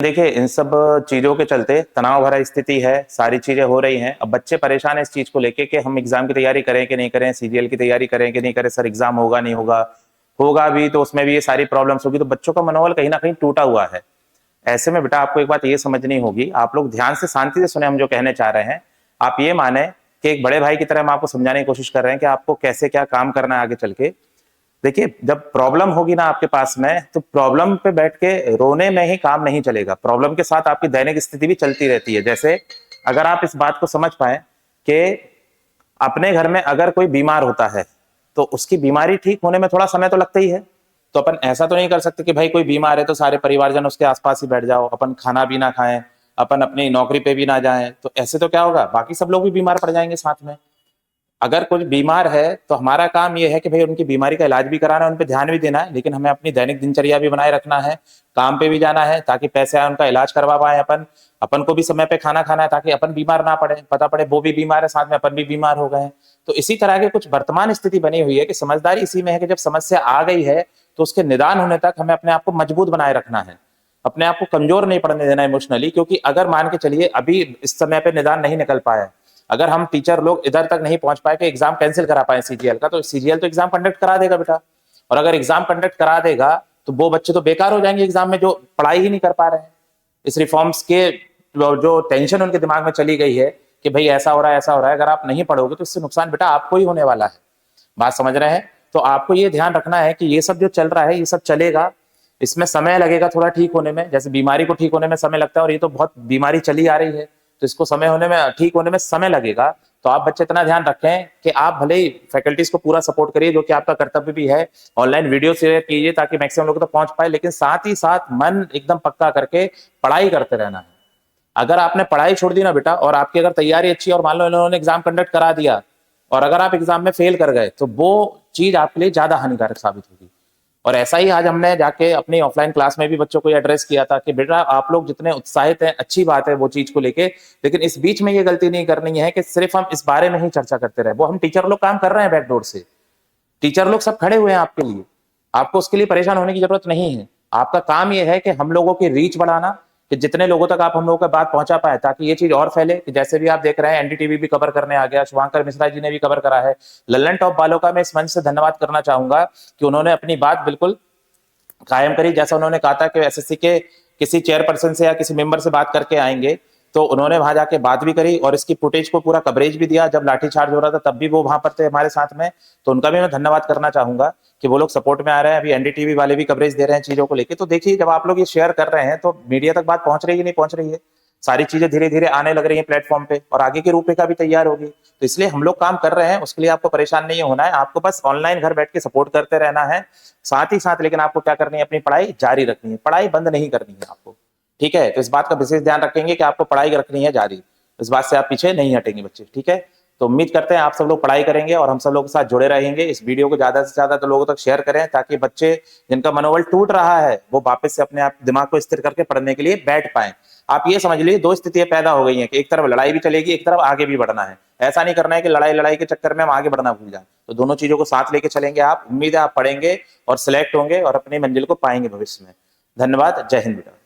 देखिए, इन सब चीज़ों के चलते तनाव भरा स्थिति है, सारी चीज़ें हो रही हैं। अब बच्चे परेशान हैं इस चीज़ को लेके कि हम एग्ज़ाम की तैयारी करें कि नहीं करें, सीजीएल की तैयारी करें कि नहीं करें, सर एग्ज़ाम होगा नहीं होगा, होगा भी तो उसमें भी ये सारी प्रॉब्लम्स होगी, तो बच्चों का मनोबल कहीं न कहीं टूटा हुआ है। ऐसे में बेटा आपको एक बात ये समझनी होगी, आप लोग ध्यान से शांति से सुने हम जो कहने चाह रहे हैं। आप ये माने कि एक बड़े भाई की तरह हम आपको समझाने की कोशिश कर रहे हैं कि आपको कैसे क्या काम करना है आगे चल के। देखिए, जब प्रॉब्लम होगी ना आपके पास में, तो प्रॉब्लम पे बैठ के रोने में ही काम नहीं चलेगा। प्रॉब्लम के साथ आपकी दैनिक स्थिति भी चलती रहती है। जैसे अगर आप इस बात को समझ पाए कि अपने घर में अगर कोई बीमार होता है, तो उसकी बीमारी ठीक होने में थोड़ा समय तो लगता ही है। तो अपन ऐसा तो नहीं कर सकते कि भाई कोई बीमार है तो सारे परिवारजन उसके आसपास ही बैठ जाओ, अपन खाना भी ना खाएं, अपन अपनी नौकरी पे भी ना जाएं। तो ऐसे तो क्या होगा, बाकी सब लोग भी बीमार पड़ जाएंगे साथ में। अगर कुछ बीमार है तो हमारा काम ये है कि भाई उनकी बीमारी का इलाज भी कराना है, उन पे ध्यान भी देना है, लेकिन हमें अपनी दैनिक दिनचर्या भी बनाए रखना है, काम पे भी जाना है ताकि पैसे आए उनका इलाज करवा पाए अपन। अपन को भी समय पे खाना खाना है ताकि अपन बीमार ना पड़े, पता पड़े वो भी बीमार है, साथ में अपन भी बीमार हो गए। तो इसी तरह की कुछ वर्तमान स्थिति बनी हुई है कि समझदारी इसी में है कि जब समस्या आ गई है तो उसके निदान होने तक हमें अपने आप को मजबूत बनाए रखना है, अपने आप को कमजोर नहीं पड़ने देना इमोशनली। क्योंकि अगर मान के चलिए अभी इस समय पे निदान नहीं निकल पाया, अगर हम टीचर लोग इधर तक नहीं पहुंच पाए कि एग्जाम कैंसिल करा पाए सीजीएल का, तो सीजीएल तो एग्जाम कंडक्ट करा देगा बेटा। और अगर एग्जाम कंडक्ट करा देगा तो वो बच्चे तो बेकार हो जाएंगे एग्जाम में, जो पढ़ाई ही नहीं कर पा रहे हैं। इस रिफॉर्म्स के जो टेंशन उनके दिमाग में चली गई है कि भाई ऐसा हो रहा है ऐसा हो रहा है, अगर आप नहीं पढ़ोगे तो इससे नुकसान बेटा आपको ही होने वाला है। बात समझ रहे हैं? तो आपको ये ध्यान रखना है कि ये सब जो चल रहा है ये सब चलेगा, इसमें समय लगेगा थोड़ा ठीक होने में। जैसे बीमारी को ठीक होने में समय लगता है, और ये तो बहुत बीमारी चली आ रही है तो इसको समय होने में, ठीक होने में समय लगेगा। तो आप बच्चे इतना ध्यान रखें कि आप भले ही फैकल्टीज को पूरा सपोर्ट करिए, जो कि आपका कर्तव्य भी है, ऑनलाइन वीडियो शेयर कीजिए ताकि मैक्सिमम लोगों तक पहुंच पाए, लेकिन साथ ही साथ मन एकदम पक्का करके पढ़ाई करते रहना है। अगर आपने पढ़ाई छोड़ दी ना बेटा, और आपकी अगर तैयारी अच्छी और मान लो इन्होंने एग्जाम कंडक्ट करा दिया और अगर आप एग्जाम में फेल कर गए, तो वो चीज आपके लिए ज्यादा हानिकारक साबित होगी। और ऐसा ही आज हमने जाके अपनी ऑफलाइन क्लास में भी बच्चों को एड्रेस किया था कि बेटा आप लोग जितने उत्साहित हैं अच्छी बात है वो चीज को लेके, लेकिन इस बीच में ये गलती नहीं करनी है कि सिर्फ हम इस बारे में ही चर्चा करते रहे। वो हम टीचर लोग काम कर रहे हैं बैकडोर से, टीचर लोग सब खड़े हुए हैं आपके लिए, आपको उसके लिए परेशान होने की जरूरत नहीं है। आपका काम यह है कि हम लोगों की रीच बढ़ाना, कि जितने लोगों तक आप हम लोगों की बात पहुंचा पाए, ताकि ये चीज और फैले। कि जैसे भी आप देख रहे हैं एनडीटीवी भी कवर करने आ गया, शुभांकर मिश्रा जी ने भी कवर करा है, लल्लन टॉप वालों का मैं इस मंच से धन्यवाद करना चाहूंगा कि उन्होंने अपनी बात बिल्कुल कायम करी। जैसा उन्होंने कहा था कि एसएससी के किसी चेयरपर्सन से या किसी मेंबर से बात करके आएंगे, तो उन्होंने वहां जाके बात भी करी और इसकी फुटेज को पूरा कवरेज भी दिया। जब लाठीचार्ज हो रहा था तब भी वो वहां पर थे हमारे साथ में, तो उनका भी मैं धन्यवाद करना चाहूंगा कि वो लोग सपोर्ट में आ रहे हैं। अभी एनडीटीवी वाले भी कवरेज दे रहे हैं चीजों को लेकर। तो देखिए, जब आप लोग ये शेयर कर रहे हैं तो मीडिया तक बात पहुंच रही है नहीं पहुंच रही है, सारी चीजें धीरे धीरे आने लग रही है प्लेटफॉर्म पे, और आगे की रूपरेखा भी तैयार होगी। तो इसलिए हम लोग काम कर रहे हैं, उसके लिए आपको परेशान नहीं होना है, आपको बस ऑनलाइन घर बैठ के सपोर्ट करते रहना है। साथ ही साथ लेकिन आपको क्या करनी है, अपनी पढ़ाई जारी रखनी है, पढ़ाई बंद नहीं करनी है आपको। ठीक है? तो इस बात का विशेष ध्यान रखेंगे कि आपको पढ़ाई रखनी है जारी, इस बात से आप पीछे नहीं हटेंगे बच्चे। ठीक है? तो उम्मीद करते हैं आप सब लोग पढ़ाई करेंगे और हम सब लोग के साथ जुड़े रहेंगे। इस वीडियो को ज्यादा से ज्यादा तो लोगों तक शेयर करें ताकि बच्चे जिनका मनोबल टूट रहा है वो वापस से अपने आप दिमाग को स्थिर करके पढ़ने के लिए बैठ पाए। आप ये समझ लीजिए, दो स्थितियां पैदा हो गई हैं कि एक तरफ लड़ाई भी चलेगी, एक तरफ आगे भी बढ़ना है। ऐसा नहीं करना है कि लड़ाई लड़ाई के चक्कर में हम आगे बढ़ना भूल जाए। तो दोनों चीजों को साथ लेके चलेंगे आप, उम्मीद है आप पढ़ेंगे और सिलेक्ट होंगे और अपनी मंजिल को पाएंगे भविष्य में। धन्यवाद। जय हिंद बेटा।